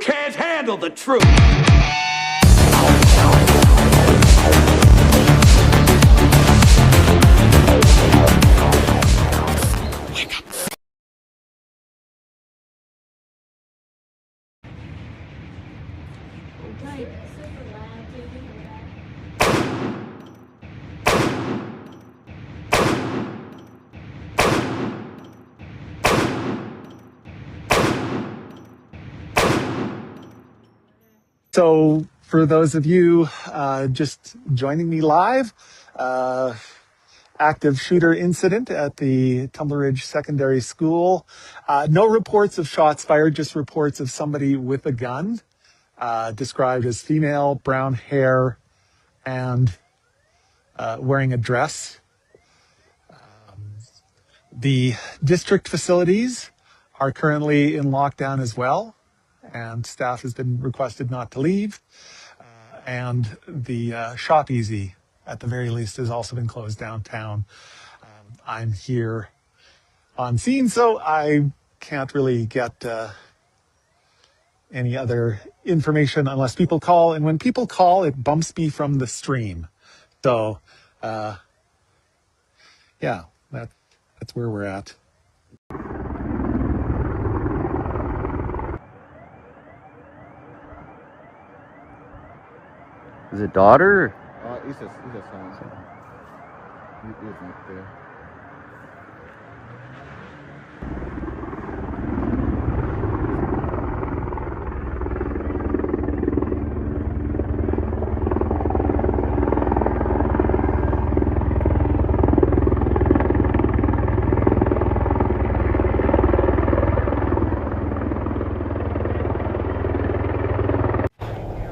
can't handle the truth. So for those of you just joining me live, active shooter incident at the Tumbler Secondary School. No reports of shots fired, just reports of somebody with a gun, described as female, brown hair, and wearing a dress. The district facilities are currently in lockdown as well, and staff has been requested not to leave. And the Shop Easy, at the very least, has also been closed downtown. I'm here on scene, so I can't really get any other information unless people call. And when people call, it bumps me from the stream. So, yeah, that's where we're at. Is it daughter? He's a son. He isn't there.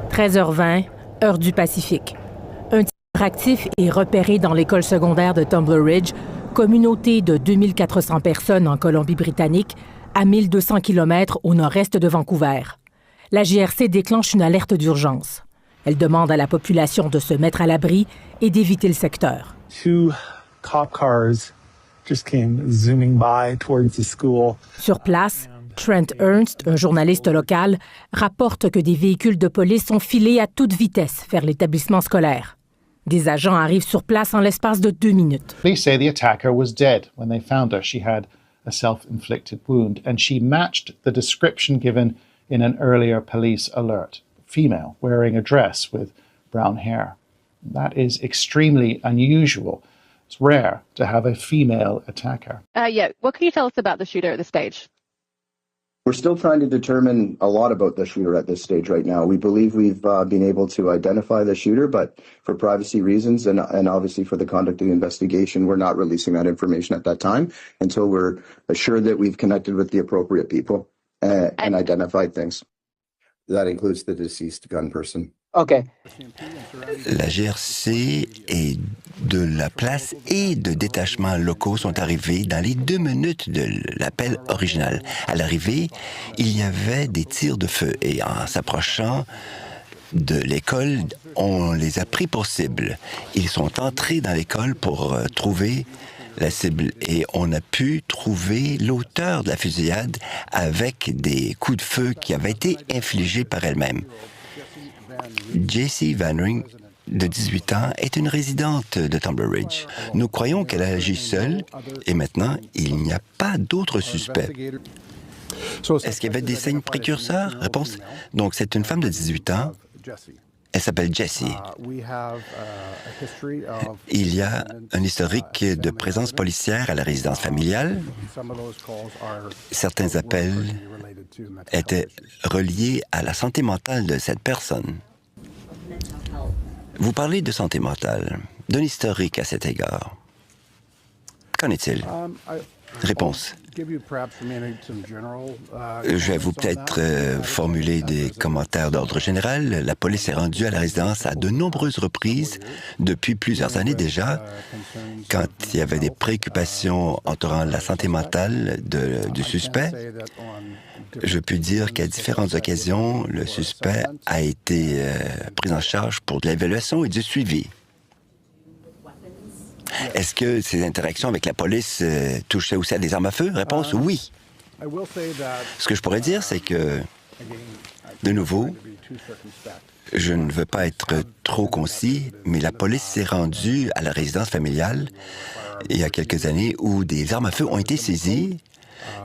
« 13h20, heure du Pacifique. Un tir actif est repéré dans l'école secondaire de Tumbler Ridge, communauté de 2400 personnes en Colombie-Britannique, à 1200 km au nord-est de Vancouver. La GRC déclenche une alerte d'urgence. Elle demande à la population de se mettre à l'abri et d'éviter le secteur. Two cop cars just came zooming by towards the school. Sur place, Trent Ernst, un journaliste local, rapporte que des véhicules de police sont filés à toute vitesse vers l'établissement scolaire. Des agents arrivent sur place en l'espace de 2 minutes. Police say the attacker was dead. When they found her, she had a self-inflicted wound, and she matched the description given in an earlier police alert. Female, wearing a dress with brown hair. That is extremely unusual. It's rare to have a female attacker. Yeah, what can you tell us about the shooter at this stage? We're still trying to determine a lot about the shooter at this stage right now. We believe we've been able to identify the shooter, but for privacy reasons and obviously for the conduct of the investigation, we're not releasing that information at that time until we're assured that we've connected with the appropriate people and identified things. That includes the deceased gun person. OK. La GRC et de la place et de détachements locaux sont arrivés dans les 2 minutes de l'appel original. À l'arrivée, il y avait des tirs de feu et en s'approchant de l'école, on les a pris pour cible. Ils sont entrés dans l'école pour trouver la cible et on a pu trouver l'auteur de la fusillade avec des coups de feu qui avaient été infligés par elle-même. Jessie Vanring, de 18 ans, est une résidente de Tumbler Ridge. Nous croyons qu'elle a agi seule et maintenant, il n'y a pas d'autres suspects. Est-ce qu'il y avait des signes précurseurs? Réponse. Donc, c'est une femme de 18 ans. Elle s'appelle Jessie. Il y a un historique de présence policière à la résidence familiale. Certains appels étaient reliés à la santé mentale de cette personne. Vous parlez de santé mentale, d'un historique à cet égard. Qu'en est-il? Réponse. Je vais vous peut-être formuler des commentaires d'ordre général. La police est rendue à la résidence à de nombreuses reprises depuis plusieurs années déjà, quand il y avait des préoccupations entourant la santé mentale du suspect. Je peux dire qu'à différentes occasions, le suspect a été pris en charge pour de l'évaluation et du suivi. Est-ce que ces interactions avec la police touchaient aussi à des armes à feu? Réponse, oui. Ce que je pourrais dire, c'est que De nouveau, je ne veux pas être trop concis, mais la police s'est rendue à la résidence familiale il y a quelques années où des armes à feu ont été saisies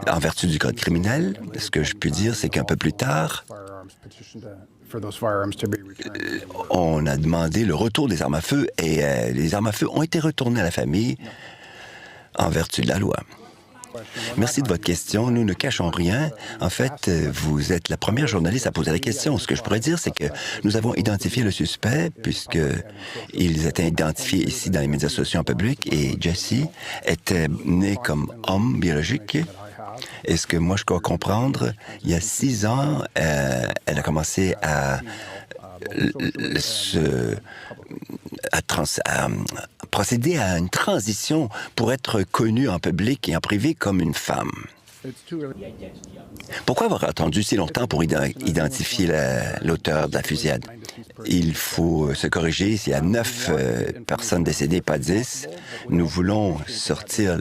en vertu du code criminel. Ce que je peux dire, c'est qu'un peu plus tard, on a demandé le retour des armes à feu et les armes à feu ont été retournées à la famille en vertu de la loi. Merci de votre question. Nous ne cachons rien. En fait, vous êtes la première journaliste à poser la question. Ce que je pourrais dire, c'est que nous avons identifié le suspect puisqu'ils étaient identifiés ici dans les médias sociaux en public et Jessie était née comme homme biologique. Et ce que moi, je dois comprendre, il y a 6 ans, elle a commencé à procéder à une transition pour être connue en public et en privé comme une femme. Pourquoi avoir attendu si longtemps pour identifier l'auteur de la fusillade? Il faut se corriger. S'il y a 9 personnes décédées, pas 10, nous voulons sortir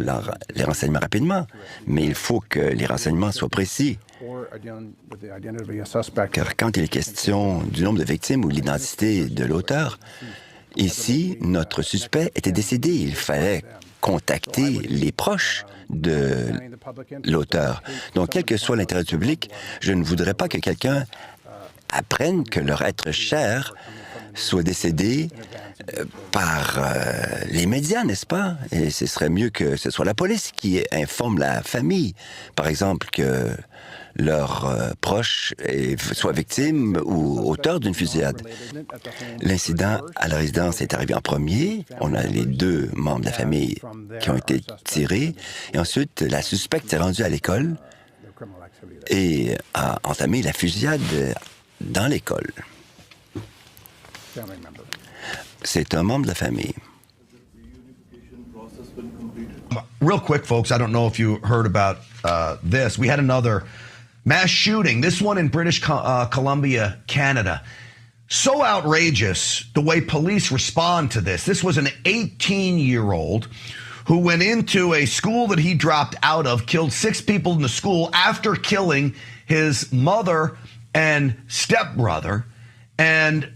les renseignements rapidement, mais il faut que les renseignements soient précis. Car quand il est question du nombre de victimes ou de l'identité de l'auteur, ici, notre suspect était décédé. Il fallait contacter les proches de l'auteur. Donc, quel que soit l'intérêt public, je ne voudrais pas que quelqu'un apprenne que leur être cher soit décédé par les médias, n'est-ce pas? Et ce serait mieux que ce soit la police qui informe la famille, par exemple, que leurs proches soient victimes ou auteurs d'une fusillade. L'incident à la résidence est arrivé en premier. On a les 2 membres de la famille qui ont été tirés. Et ensuite, la suspecte s'est rendue à l'école et a entamé la fusillade dans l'école. C'est un membre de la famille. Real quick, folks, I don't know if you heard about this. We had another mass shooting, this one in British Columbia, Canada. So outrageous the way police respond to this. This was an 18-year-old who went into a school that he dropped out of, killed 6 people in the school after killing his mother and stepbrother. And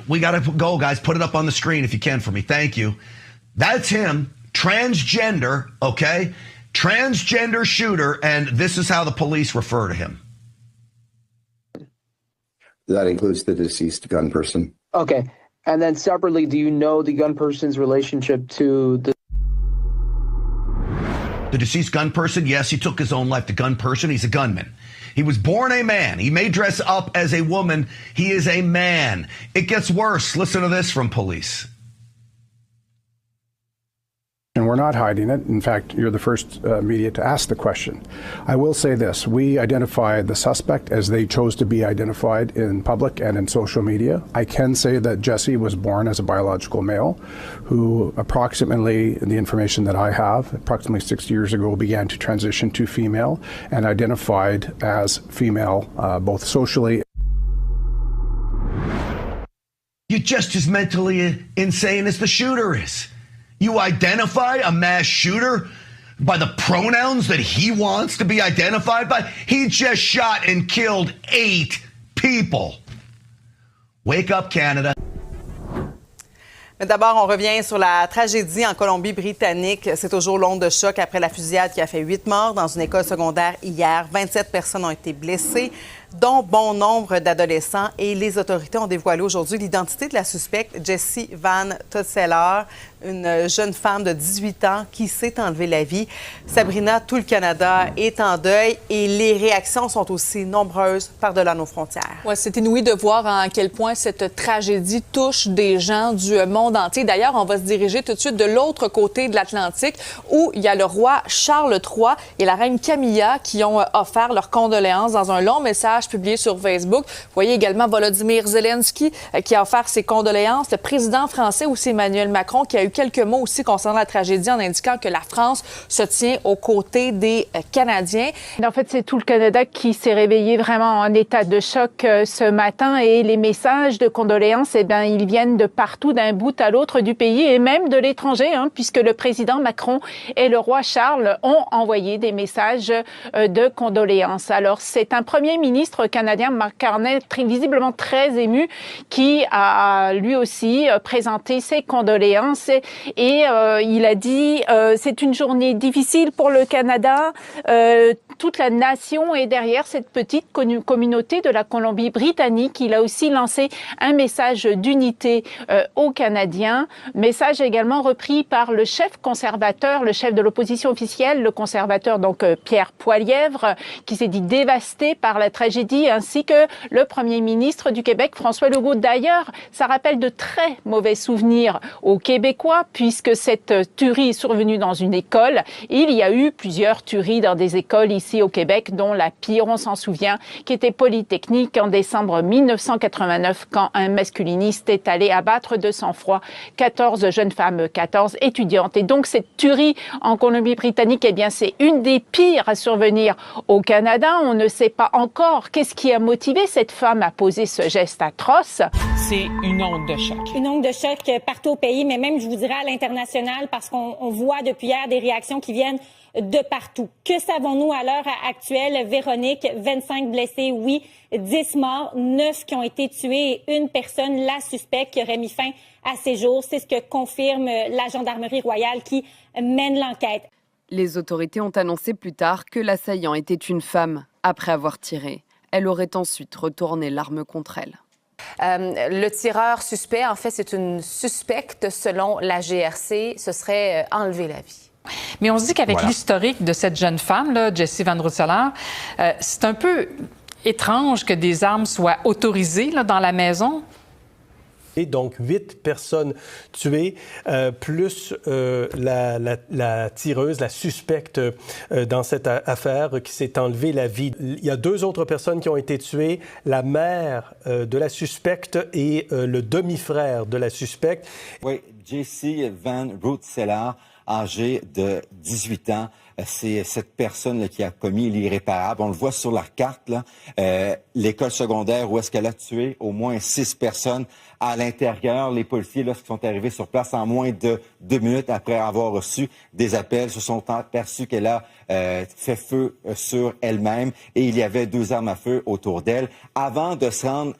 we got to go, guys. Put it up on the screen if you can for me. Thank you. That's him, transgender, okay? Transgender shooter, and this is how the police refer to him. That includes the deceased gun person. Okay. And then separately, do you know the gun person's relationship to The deceased gun person, yes, he took his own life. The gun person, he's a gunman. He was born a man. He may dress up as a woman. He is a man. It gets worse. Listen to this from police. And we're not hiding it. In fact, you're the first media to ask the question. I will say this. We identified the suspect as they chose to be identified in public and in social media. I can say that Jesse was born as a biological male who approximately, the information that I have, approximately 6 years ago began to transition to female and identified as female both socially. You're just as mentally insane as the shooter is. You identify a mass shooter by the pronouns that he wants to be identified by? He just shot and killed 8 people. Wake up, Canada. Mais d'abord, on revient sur la tragédie en Colombie-Britannique. C'est toujours l'onde de choc après la fusillade qui a fait 8 morts dans une école secondaire hier. 27 personnes ont été blessées, dont bon nombre d'adolescents. Et les autorités ont dévoilé aujourd'hui l'identité de la suspecte, Jessie Van Totseller, une jeune femme de 18 ans qui s'est enlevée la vie. Sabrina, tout le Canada est en deuil et les réactions sont aussi nombreuses par-delà nos frontières. Oui, c'est inouï de voir à quel point cette tragédie touche des gens du monde entier. D'ailleurs, on va se diriger tout de suite de l'autre côté de l'Atlantique où il y a le roi Charles III et la reine Camilla qui ont offert leurs condoléances dans un long message publié sur Facebook. Vous voyez également Volodymyr Zelensky qui a offert ses condoléances. Le président français aussi, Emmanuel Macron, qui a eu quelques mots aussi concernant la tragédie en indiquant que la France se tient aux côtés des Canadiens. En fait, c'est tout le Canada qui s'est réveillé vraiment en état de choc ce matin et les messages de condoléances, eh bien, ils viennent de partout, d'un bout à l'autre du pays et même de l'étranger, puisque le président Macron et le roi Charles ont envoyé des messages de condoléances. Alors, c'est un premier ministre ministre canadien Mark Carney, visiblement très ému, qui a lui aussi présenté ses condoléances et il a dit c'est une journée difficile pour le Canada. Toute la nation est derrière cette petite communauté de la Colombie-Britannique. Il a aussi lancé un message d'unité aux Canadiens, message également repris par le chef conservateur, le chef de l'opposition officielle, le conservateur donc Pierre Poilievre, qui s'est dit dévasté par la tragédie, ainsi que le premier ministre du Québec, François Legault. D'ailleurs, ça rappelle de très mauvais souvenirs aux Québécois, puisque cette tuerie est survenue dans une école. Il y a eu plusieurs tueries dans des écoles ici au Québec, dont la pire, on s'en souvient, qui était Polytechnique en décembre 1989, quand un masculiniste est allé abattre de sang-froid 14 jeunes femmes, 14 étudiantes. Et donc cette tuerie en Colombie-Britannique, eh bien c'est une des pires à survenir au Canada. On ne sait pas encore qu'est-ce qui a motivé cette femme à poser ce geste atroce. C'est une onde de choc. Une onde de choc partout au pays, mais même, je vous dirais, à l'international, parce qu'on voit depuis hier des réactions qui viennent de partout. Que savons-nous à l'heure actuelle, Véronique? 25 blessés, oui, 10 morts, 9 qui ont été tués et une personne, la suspecte, qui aurait mis fin à ses jours. C'est ce que confirme la Gendarmerie royale qui mène l'enquête. Les autorités ont annoncé plus tard que l'assaillant était une femme. Après avoir tiré, elle aurait ensuite retourné l'arme contre elle. Le tireur suspect, en fait, c'est une suspecte selon la GRC, ce serait enlever la vie. Mais on se dit qu'avec l'historique de cette jeune femme, là, Jessie Van Rooselaar, c'est un peu étrange que des armes soient autorisées là, dans la maison. Et donc, 8 personnes tuées, plus la tireuse, la suspecte dans cette affaire qui s'est enlevé la vie. Il y a 2 autres personnes qui ont été tuées, la mère de la suspecte et le demi-frère de la suspecte. Oui, Jessie Van Rooselaar, âgée de 18 ans. C'est cette personne là, qui a commis l'irréparable. On le voit sur la carte, là, l'école secondaire où est-ce qu'elle a tué au moins 6 personnes à l'intérieur. Les policiers, lorsqu'ils sont arrivés sur place en moins de 2 minutes après avoir reçu des appels, se sont aperçus qu'elle a fait feu sur elle-même et il y avait 2 armes à feu autour d'elle. Avant de se rendre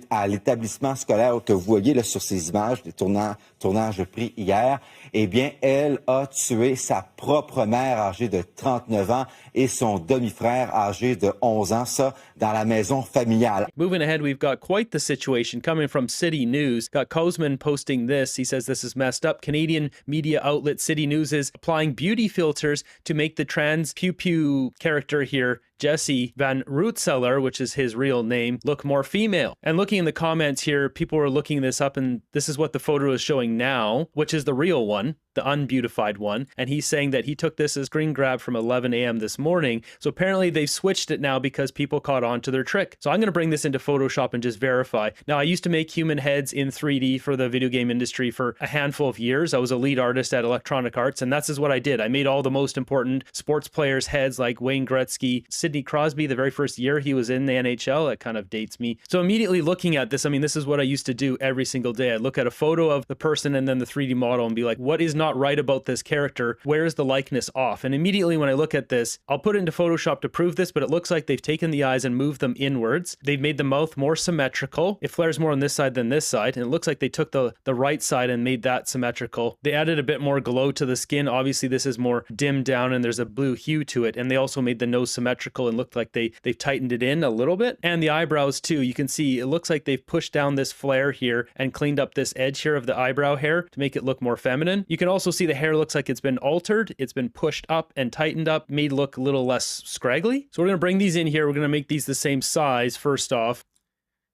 à l'établissement scolaire que vous voyez là, sur ces images, des tournages pris hier, eh bien, elle a tué sa propre mère âgée de 39 ans et son demi-frère âgé de 11 ans, ça, dans la maison familiale. Moving ahead, we've got quite the situation coming from City News. Got Kozman posting this. He says this is messed up. Canadian media outlet City News is applying beauty filters to make the trans pew-pew character here, Jessie Van Rooselaar, which is his real name, look more female. And looking in the comments here, people were looking this up, and this is what the photo is showing now, which is the real one, the unbeautified one. And he's saying that he took this as screen grab from 11 a.m. this morning. So apparently they've switched it now because people caught on to their trick. So I'm going to bring this into Photoshop and just verify. Now, I used to make human heads in 3D for the video game industry for a handful of years. I was a lead artist at Electronic Arts, and that's what I did. I made all the most important sports players' heads like Wayne Gretzky, Sidney Crosby, the very first year he was in the NHL. That kind of dates me. So immediately looking at this, I mean, this is what I used to do every single day. I'd look at a photo of the person and then the 3D model and be like, what is not right about this character? Where is the likeness off? And immediately when I look at this, I'll put it into Photoshop to prove this, but it looks like they've taken the eyes and moved them inwards. They've made the mouth more symmetrical. It flares more on this side than this side. And it looks like they took the right side and made that symmetrical. They added a bit more glow to the skin. Obviously, this is more dimmed down and there's a blue hue to it. And they also made the nose symmetrical and looked like they've tightened it in a little bit. And the eyebrows too. You can see it looks like they've pushed down this flare here and cleaned up this edge here of the eyebrow hair to make it look more feminine. You can also see the hair looks like it's been altered. It's been pushed up and tightened up, made look a little less scraggly. So we're going to bring these in here. We're going to make these the same size first off.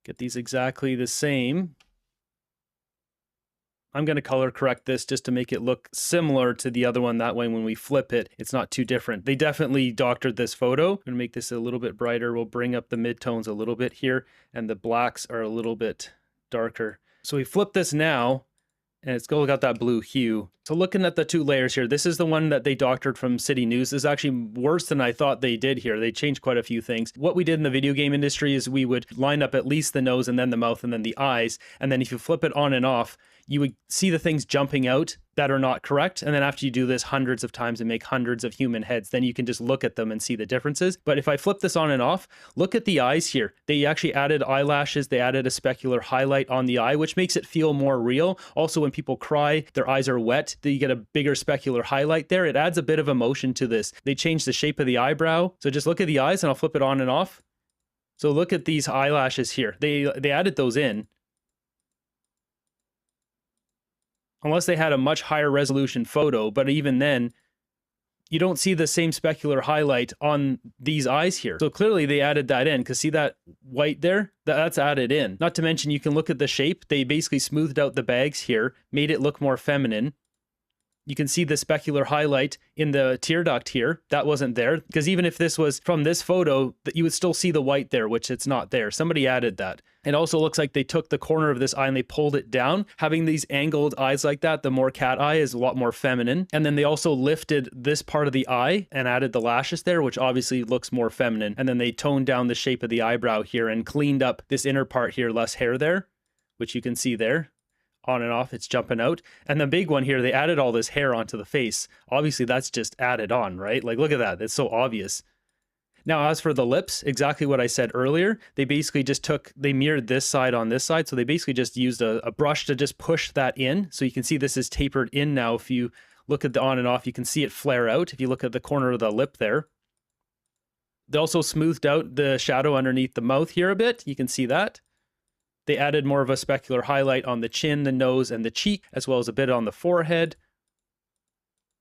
Get these exactly the same. I'm going to color correct this just to make it look similar to the other one. That way, when we flip it, it's not too different. They definitely doctored this photo. I'm going to make this a little bit brighter. We'll bring up the midtones a little bit here, and the blacks are a little bit darker. So we flip this now, and it's still got that blue hue. So looking at the two layers here, this is the one that they doctored from City News. This is actually worse than I thought they did here. They changed quite a few things. What we did in the video game industry is we would line up at least the nose and then the mouth and then the eyes. And then if you flip it on and off, you would see the things jumping out that are not correct. And then after you do this hundreds of times and make hundreds of human heads, then you can just look at them and see the differences. But if I flip this on and off, look at the eyes here. They actually added eyelashes. They added a specular highlight on the eye, which makes it feel more real. Also, when people cry, their eyes are wet. You get a bigger specular highlight there. It adds a bit of emotion to this. They changed the shape of the eyebrow. So just look at the eyes and I'll flip it on and off. So look at these eyelashes here. They added those in. Unless they had a much higher resolution photo, but even then, you don't see the same specular highlight on these eyes here. So clearly they added that in, because see that white there? That's added in. Not to mention, you can look at the shape. They basically smoothed out the bags here, made it look more feminine. You can see the specular highlight in the tear duct here. That wasn't there, because even if this was from this photo, you would still see the white there, which it's not there. Somebody added that. It also looks like they took the corner of this eye and they pulled it down. Having these angled eyes like that, the more cat eye, is a lot more feminine. And then they also lifted this part of the eye and added the lashes there, which obviously looks more feminine. And then they toned down the shape of the eyebrow here and cleaned up this inner part here, less hair there, which you can see there. On and off, it's jumping out. And the big one here, they added all this hair onto the face. Obviously, that's just added on, right? Like, look at that. It's so obvious. Now, as for the lips, exactly what I said earlier, they basically just they mirrored this side on this side. So they basically just used a brush to just push that in. So you can see this is tapered in now. If you look at the on and off, you can see it flare out. If you look at the corner of the lip there. They also smoothed out the shadow underneath the mouth here a bit. You can see that. They added more of a specular highlight on the chin, the nose, and the cheek, as well as a bit on the forehead.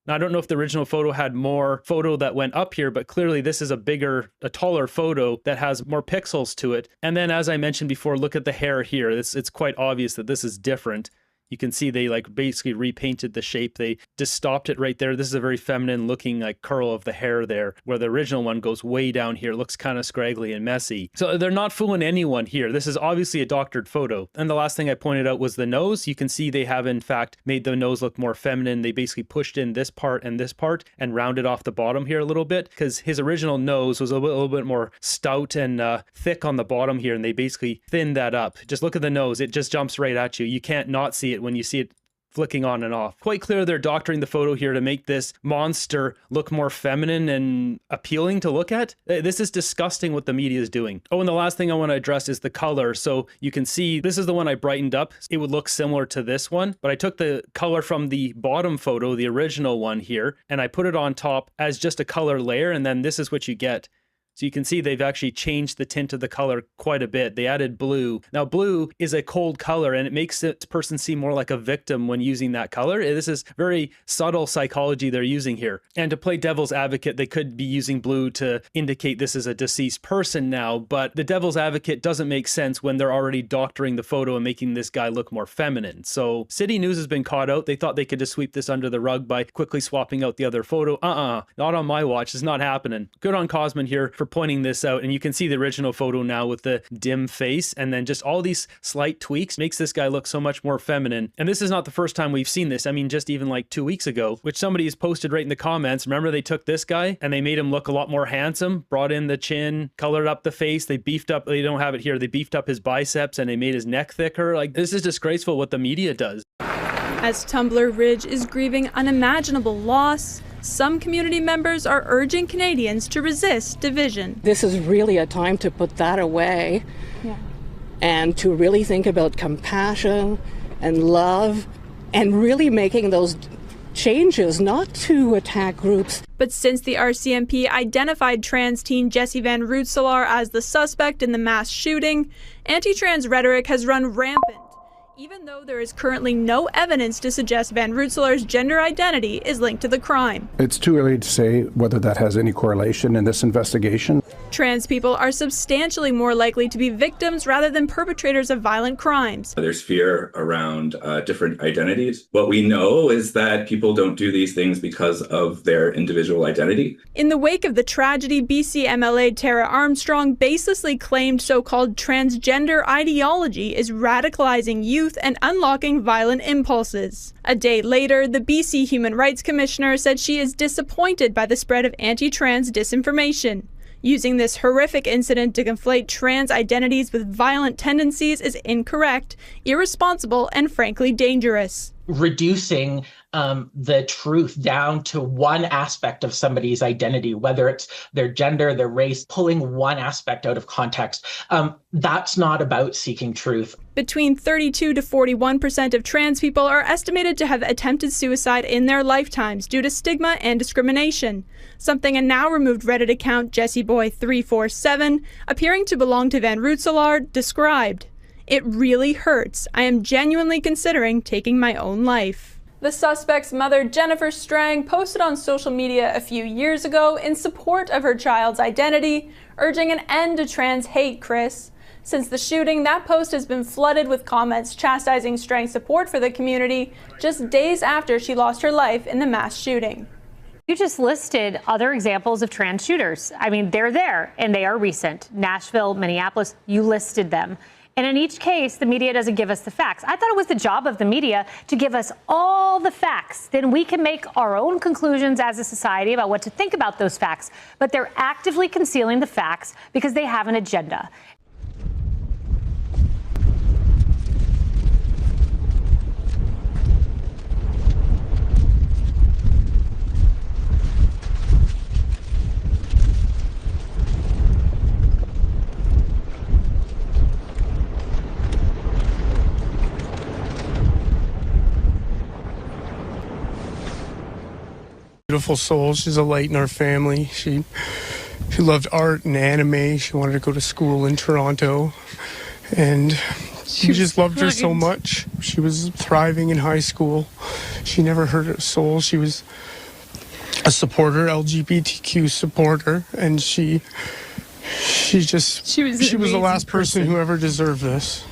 Now, I don't know if the original photo had more photo that went up here, but clearly this is a taller photo that has more pixels to it. And then, as I mentioned before, look at the hair here. It's quite obvious that this is different. You can see they basically repainted the shape. They just stopped it right there. This is a very feminine looking curl of the hair there, where the original one goes way down here. It looks kind of scraggly and messy. So they're not fooling anyone here. This is obviously a doctored photo. And the last thing I pointed out was the nose. You can see they have in fact made the nose look more feminine. They basically pushed in this part and rounded off the bottom here a little bit, because his original nose was a little bit more stout and thick on the bottom here, and they basically thinned that up. Just look at the nose. It just jumps right at you. You can't not see it when you see it flicking on and off. Quite clear they're doctoring the photo here to make this monster look more feminine and appealing to look at. This is disgusting what the media is doing. Oh, and the last thing I want to address is the color. So you can see this is the one I brightened up. It would look similar to this one, but I took the color from the bottom photo, the original one here, and I put it on top as just a color layer, and then this is what you get. So you can see they've actually changed the tint of the color quite a bit. They added blue. Now, blue is a cold color, and it makes the person seem more like a victim when using that color. This is very subtle psychology they're using here. And to play devil's advocate, they could be using blue to indicate this is a deceased person now, but the devil's advocate doesn't make sense when they're already doctoring the photo and making this guy look more feminine. So City News has been caught out. They thought they could just sweep this under the rug by quickly swapping out the other photo. Not on my watch. It's not happening. Good on Cosman here for pointing this out, and you can see the original photo now with the dim face, and then just all these slight tweaks makes this guy look so much more feminine. And this is not the first time we've seen this. I mean, just even like 2 weeks ago, which somebody has posted right in the comments. Remember, they took this guy and they made him look a lot more handsome, brought in the chin, colored up the face. They beefed up, they don't have it here, they beefed up his biceps and they made his neck thicker. Like, this is disgraceful what the media does. As Tumbler Ridge is grieving unimaginable loss, some community members are urging Canadians to resist division. This is really a time to put that away and to really think about compassion and love and really making those changes, not to attack groups. But since the RCMP identified trans teen Jessie Van Rootselaar as the suspect in the mass shooting, anti-trans rhetoric has run rampant, even though there is currently no evidence to suggest Van Rootselaar's gender identity is linked to the crime. It's too early to say whether that has any correlation in this investigation. Trans people are substantially more likely to be victims rather than perpetrators of violent crimes. There's fear around different identities. What we know is that people don't do these things because of their individual identity. In the wake of the tragedy, BC MLA Tara Armstrong baselessly claimed so-called transgender ideology is radicalizing youth youth and unlocking violent impulses. A day later, the BC Human Rights Commissioner said she is disappointed by the spread of anti-trans disinformation. Using this horrific incident to conflate trans identities with violent tendencies is incorrect, irresponsible, and frankly dangerous. Reducing the truth down to one aspect of somebody's identity, whether it's their gender, their race, pulling one aspect out of context, that's not about seeking truth. Between 32 to 41% of trans people are estimated to have attempted suicide in their lifetimes due to stigma and discrimination, something a now removed Reddit account JessieBoy347, appearing to belong to Van Rootselaar, described. It really hurts. I am genuinely considering taking my own life. The suspect's mother, Jennifer Strang, posted on social media a few years ago in support of her child's identity, urging an end to trans hate, Chris. Since the shooting, that post has been flooded with comments chastising Strang's support for the community just days after she lost her life in the mass shooting. You just listed other examples of trans shooters. I mean, they're there, and they are recent. Nashville, Minneapolis, you listed them. And in each case, the media doesn't give us the facts. I thought it was the job of the media to give us all the facts. Then we can make our own conclusions as a society about what to think about those facts. But they're actively concealing the facts because they have an agenda. Beautiful soul. She's a light in our family. She loved art and anime. She wanted to go to school in Toronto, and we just loved her so much. She was thriving in high school. She never hurt a soul. She was a supporter, LGBTQ supporter, and she was the last person who ever deserved this.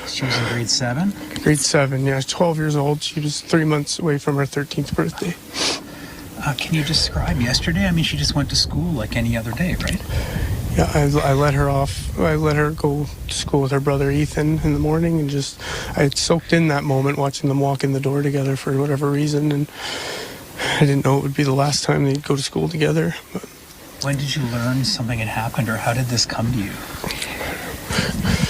She was in grade 7? Grade 7, yeah. 12 years old. She was 3 months away from her 13th birthday. Can you describe yesterday? I mean, she just went to school like any other day, right? Yeah, I let her off. I let her go to school with her brother Ethan in the morning, and I soaked in that moment watching them walk in the door together for whatever reason, and I didn't know it would be the last time they'd go to school together. But when did you learn something had happened, or how did this come to you?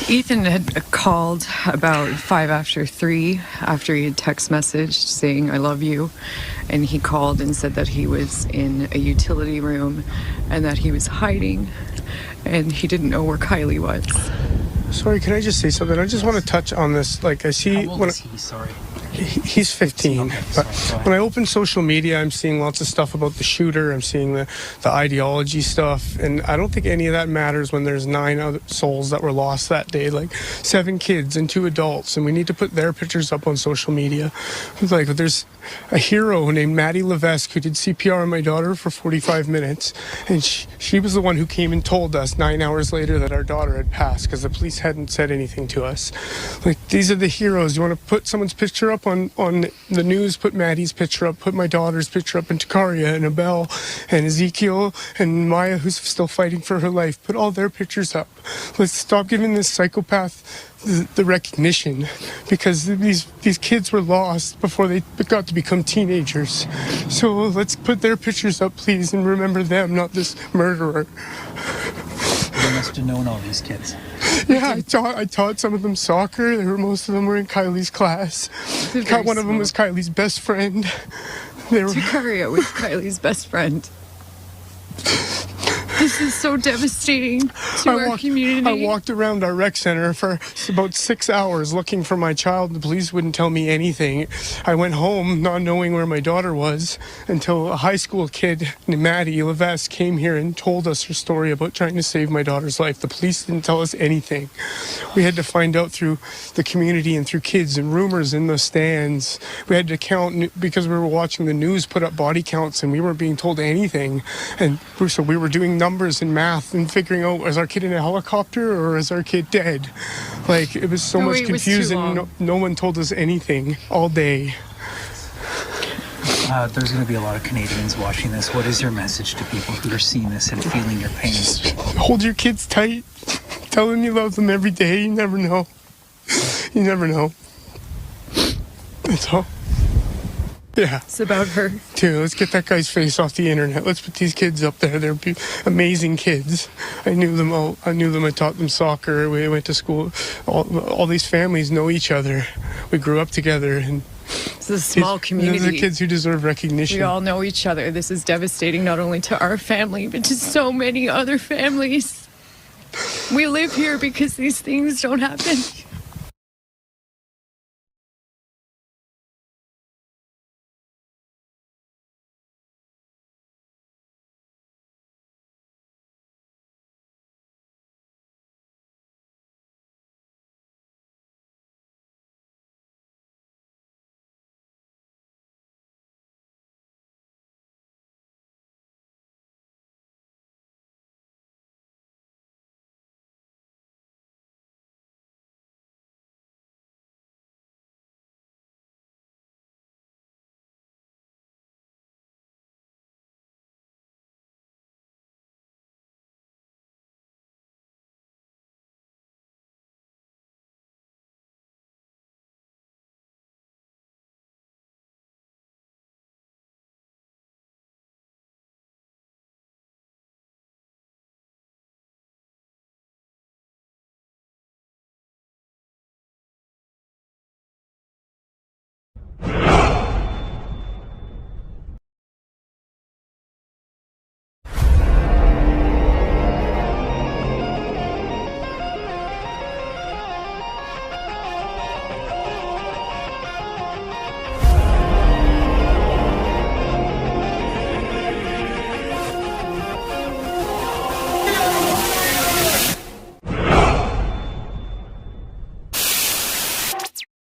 Ethan had called about 5 after 3 after he had text messaged saying, "I love you." And he called and said that he was in a utility room and that he was hiding and he didn't know where Kylie was. Sorry, can I just say something? I just want to touch on this. Like, I see... How old is he? Sorry. He's 15. Okay, but sorry, when I open social media, I'm seeing lots of stuff about the shooter. I'm seeing the ideology stuff. And I don't think any of that matters when there's 9 other souls that were lost that day, like 7 kids and 2 adults. And we need to put their pictures up on social media. Like, there's a hero named Maddie Levesque who did CPR on my daughter for 45 minutes. And she was the one who came and told us 9 hours later that our daughter had passed because the police hadn't said anything to us. Like, these are the heroes. You want to put someone's picture up on the news, put Maddie's picture up, put my daughter's picture up, and Takaria and Abel and Ezekiel and Maya, who's still fighting for her life. Put all their pictures up. Let's stop giving this psychopath the recognition, because these kids were lost before they got to become teenagers. So let's put their pictures up, please, and remember them, not this murderer. You must have known all these kids. Yeah, I taught some of them soccer. Most of them were in Kylie's class. One of them was Kylie's best friend. Takaria was Kylie's best friend. This is so devastating to our community. I walked around our rec center for about 6 hours looking for my child. The police wouldn't tell me anything. I went home not knowing where my daughter was until a high school kid named Maddie Levesque came here and told us her story about trying to save my daughter's life. The police didn't tell us anything. We had to find out through the community and through kids and rumors in the stands. We had to count because we were watching the news put up body counts and we weren't being told anything. And so we were doing numbers and math and figuring out, is our kid in a helicopter or is our kid dead? Like, it was so much confusing. No one told us anything all day. There's going to be a lot of Canadians watching this. What is your message to people who are seeing this and feeling your pain? Just hold your kids tight. Tell them you love them every day. You never know. You never know. That's all. Yeah. It's about her. Too. Let's get that guy's face off the internet. Let's put these kids up there. They're amazing kids. I knew them all. I taught them soccer. We went to school. All these families know each other. We grew up together, and it's a small community. These are the kids who deserve recognition. We all know each other. This is devastating not only to our family, but to so many other families. We live here because these things don't happen.